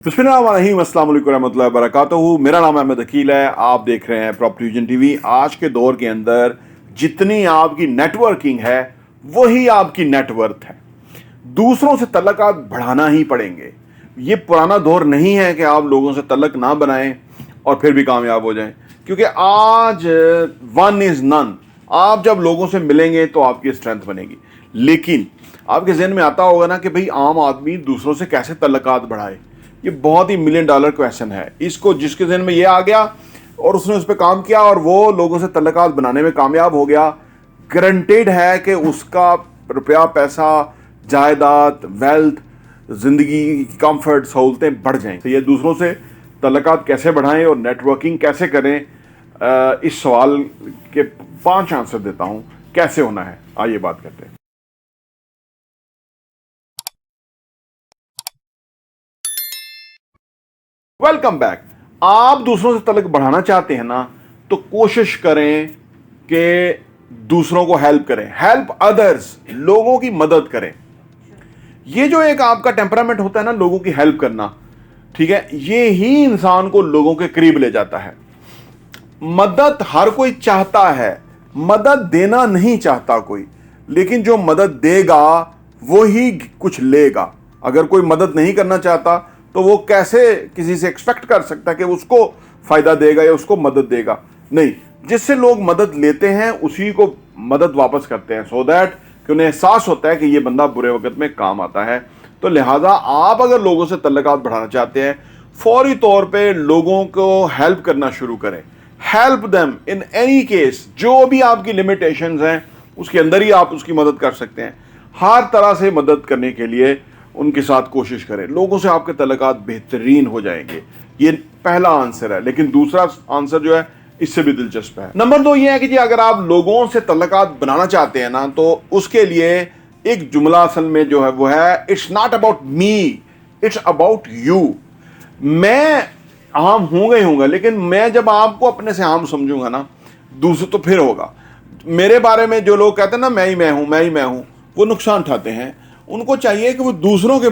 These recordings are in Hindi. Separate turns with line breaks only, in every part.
बिस्मिल्लाहिर्रहमानिर्रहीम, अस्सलाम वालेकुम रहमतुल्लाहि व बरकातुहू। मेरा नाम अहमद अकील है। आप देख रहे हैं प्रॉपर्टी विजन टीवी। आज के दौर के अंदर जितनी आपकी नेटवर्किंग है वही आपकी नेटवर्थ है। दूसरों से तल्लुकात बढ़ाना ही पड़ेंगे। ये पुराना दौर नहीं है कि आप लोगों से तल्लुक ना बनाएं और फिर भी कामयाब हो जाएं, क्योंकि आज वन इज नन। आप जब लोगों से मिलेंगे तो आपकी स्ट्रेंथ बनेगी। लेकिन आपके जहन में आता होगा ना कि भाई आम आदमी दूसरों से कैसे तल्लुकात बढ़ाए। ये बहुत ही $1 मिलियन क्वेश्चन है। इसको जिसके जहन में ये आ गया और उसने उस पर काम किया और वो लोगों से तल्लुकात बनाने में कामयाब हो गया, गारंटेड है कि उसका रुपया, पैसा, जायदाद, वेल्थ, जिंदगी की कंफर्ट, सहूलतें बढ़ जाएंगी। तो ये दूसरों से तल्लुकात कैसे बढ़ाएं और नेटवर्किंग कैसे करें, इस सवाल के 5 आंसर देता हूं कैसे होना है। आइए बात करते हैं। Welcome back. आप दूसरों से तल्लुक बढ़ाना चाहते हैं ना, तो कोशिश करें कि दूसरों को हेल्प करें। हेल्प अदर्स, लोगों की मदद करें। ये जो एक आपका टेम्परामेंट होता है ना, लोगों की हेल्प करना, ठीक है, ये ही इंसान को लोगों के करीब ले जाता है। मदद हर कोई चाहता है, मदद देना नहीं चाहता कोई, लेकिन जो मदद देगा वो ही कुछ लेगा। अगर कोई मदद नहीं करना चाहता तो वो कैसे किसी से एक्सपेक्ट कर सकता है कि उसको फायदा देगा या उसको मदद देगा। नहीं, जिससे लोग मदद लेते हैं उसी को मदद वापस करते हैं, सो दैट कि उन्हें एहसास होता है कि ये बंदा बुरे वक्त में काम आता है। तो लिहाजा आप अगर लोगों से तल्लुकात बढ़ाना चाहते हैं, फौरी तौर पे लोगों को हेल्प करना शुरू करें। Help them in any case. जो भी आपकी लिमिटेशंस हैं उसके अंदर ही आप उसकी मदद कर सकते हैं। हर तरह से मदद करने के लिए उनके साथ कोशिश करें। लोगों से आपके तल्लुकात बेहतरीन हो जाएंगे। ये पहला आंसर है। लेकिन दूसरा आंसर जो है इससे भी दिलचस्प है। नंबर 2 ये है कि जी अगर आप लोगों से तल्लुकात बनाना चाहते हैं ना, तो उसके लिए एक जुमला असल में जो है वो है, it's not about me, it's about you. मैं आम होऊंगा, लेकिन मैं जब आपको अपने से आम समझूंगा ना, दूसरे तो फिर होगा। मेरे बारे में जो लोग कहते हैं ना मैं ही मैं हूं, वो नुकसान उठाते हैं। उनको चाहिए कि वो दूसरों के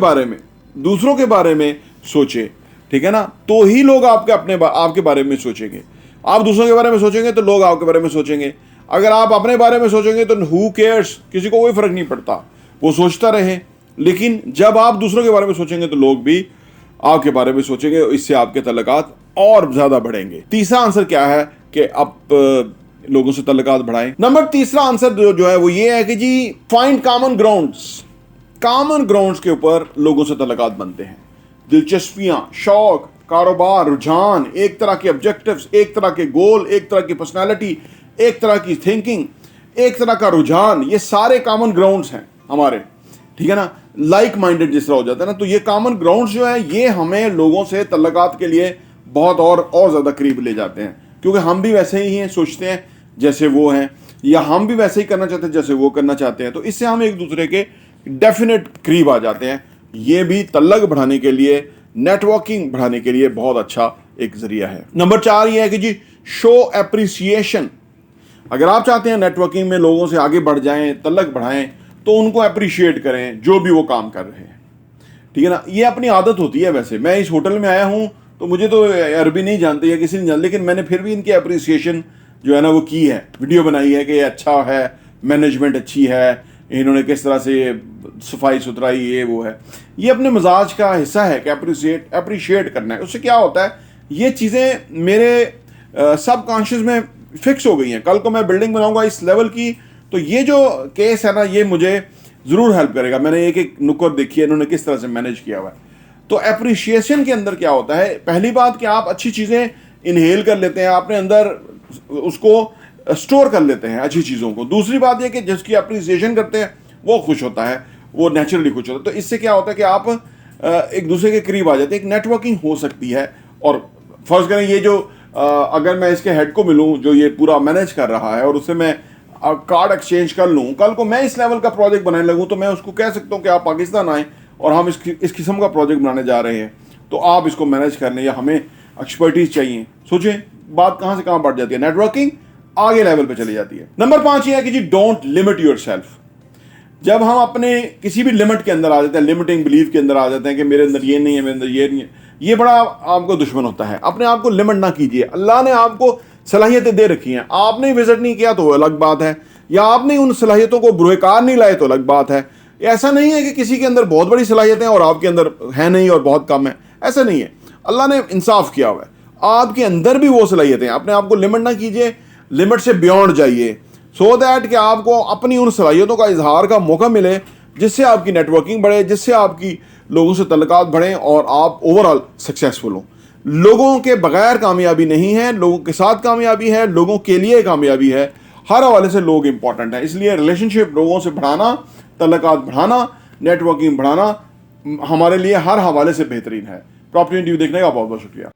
बारे में सोचे, ठीक है ना, तो ही लोग आपके बारे में सोचेंगे। आप दूसरों के बारे में सोचेंगे तो लोग आपके बारे में सोचेंगे। अगर आप अपने बारे में सोचेंगे तो हु केयर्स, किसी को कोई फर्क नहीं पड़ता, वो सोचता रहे। लेकिन जब आप दूसरों के बारे में सोचेंगे तो लोग भी आपके बारे में सोचेंगे, इससे आपके तल्लुकात और ज्यादा बढ़ेंगे। तीसरा आंसर क्या है कि आप लोगों से तल्लुकात बढ़ाएं। नंबर तीसरा आंसर जो है वो ये है कि जी फाइंड कॉमन ग्राउंड्स के ऊपर लोगों से तल्लुकात बनते हैं। दिलचस्पियां, शौक, कारोबार, रुझान, एक तरह के ऑब्जेक्टिव्स, एक तरह के गोल, एक तरह की पर्सनालिटी, एक तरह की थिंकिंग, एक तरह का रुझान, ये सारे कॉमन ग्राउंड्स हैं हमारे, ठीक है ना। लाइक माइंडेड जिस तरह हो जाता है ना, तो ये कॉमन ग्राउंड्स जो है ये हमें लोगों से तल्लुकात के लिए बहुत और ज्यादा करीब ले जाते हैं, क्योंकि हम भी वैसे ही हैं, सोचते हैं जैसे वो हैं, या हम भी वैसे ही करना चाहते हैं जैसे वो करना चाहते हैं। तो इससे हम एक दूसरे के डेफिनेट करीब आ जाते हैं। ये भी तल्लुक बढ़ाने के लिए, नेटवर्किंग बढ़ाने के लिए बहुत अच्छा एक जरिया है। नंबर 4 ये है कि जी शो एप्रिसिएशन। अगर आप चाहते हैं नेटवर्किंग में लोगों से आगे बढ़ जाएं, तल्लुक बढ़ाएं, तो उनको अप्रिशिएट करें जो भी वो काम कर रहे हैं, ठीक है ना। ये अपनी आदत होती है। वैसे मैं इस होटल में आया हूं तो मुझे तो अरबी नहीं जानते या किसी नहीं जानते, लेकिन मैंने फिर भी इनकी अप्रिसिएशन जो है ना वो की है, वीडियो बनाई है कि ये अच्छा है, मैनेजमेंट अच्छी है, इन्होंने किस तरह से सफाई सुथराई, ये वो है। ये अपने मिजाज का हिस्सा है कि अप्रिशिएट करना है। उससे क्या होता है, ये चीज़ें मेरे सबकॉन्शियस में फिक्स हो गई हैं। कल को मैं बिल्डिंग बनाऊंगा इस लेवल की, तो ये जो केस है ना ये मुझे ज़रूर हेल्प करेगा। मैंने एक नुक्कड़ देखी है इन्होंने किस तरह से मैनेज किया हुआ है। तो अप्रिशिएशन के अंदर क्या होता है, पहली बात कि आप अच्छी चीज़ें इनहेल कर लेते हैं, आपने अंदर उसको स्टोर कर लेते हैं अच्छी चीज़ों को। दूसरी बात यह कि जिसकी अप्रिसिएशन करते हैं वो खुश होता है, वो नेचुरली खुश होता है। तो इससे क्या होता है कि आप एक दूसरे के करीब आ जाते हैं, एक नेटवर्किंग हो सकती है। और फर्ज करें ये जो अगर मैं इसके हेड को मिलूं जो ये पूरा मैनेज कर रहा है और उससे मैं कार्ड एक्सचेंज कर लूं, कल को मैं इस लेवल का प्रोजेक्ट बनाने लगूं, तो मैं उसको कह सकता हूं कि आप पाकिस्तान आएँ और हम इस किस्म का प्रोजेक्ट बनाने जा रहे हैं, तो आप इसको मैनेज कर लें, या हमें एक्सपर्टीज चाहिए। सोचें बात कहाँ से कहाँ बढ़ जाती है, नेटवर्किंग आगे लेवल पे चली जाती है। नंबर 5 ये है कि जी डोंट लिमिट योरसेल्फ। जब हम अपने किसी भी लिमिट के अंदर आ जाते हैं, लिमिटिंग बिलीफ के अंदर आ जाते हैं कि मेरे अंदर ये नहीं है, मेरे अंदर ये नहीं है, ये बड़ा आपको दुश्मन होता है। अपने आप को लिमिट ना कीजिए। अल्लाह ने आपको सलाहियतें दे रखी हैं, आपने विजिट नहीं किया तो अलग बात है, या आपने उन सलाहियतों को बुरेकार नहीं लाए तो अलग बात है। ऐसा नहीं है कि किसी के अंदर बहुत बड़ी सलाहियतें और आपके अंदर है नहीं और बहुत कम है, ऐसा नहीं है। अल्लाह ने इंसाफ किया हुआ है, आपके अंदर भी वो सलाहियतें हैं। अपने आप को लिमिट ना कीजिए, लिमिट से बियॉन्ड जाइए, सो दैट कि आपको अपनी उन सलाहियतों का इजहार का मौका मिले, जिससे आपकी नेटवर्किंग बढ़े, जिससे आपकी लोगों से तल्लुकात बढ़ें और आप ओवरऑल सक्सेसफुल हों। लोगों के बगैर कामयाबी नहीं है, लोगों के साथ कामयाबी है, लोगों के लिए कामयाबी है। हर हवाले से लोग इंपॉर्टेंट हैं, इसलिए रिलेशनशिप लोगों से बढ़ाना, तल्लुकात बढ़ाना, नेटवर्किंग बढ़ाना हमारे लिए हर हवाले से बेहतरीन है। प्रॉपर्टी न्यूज़ देखने का बहुत बहुत शुक्रिया।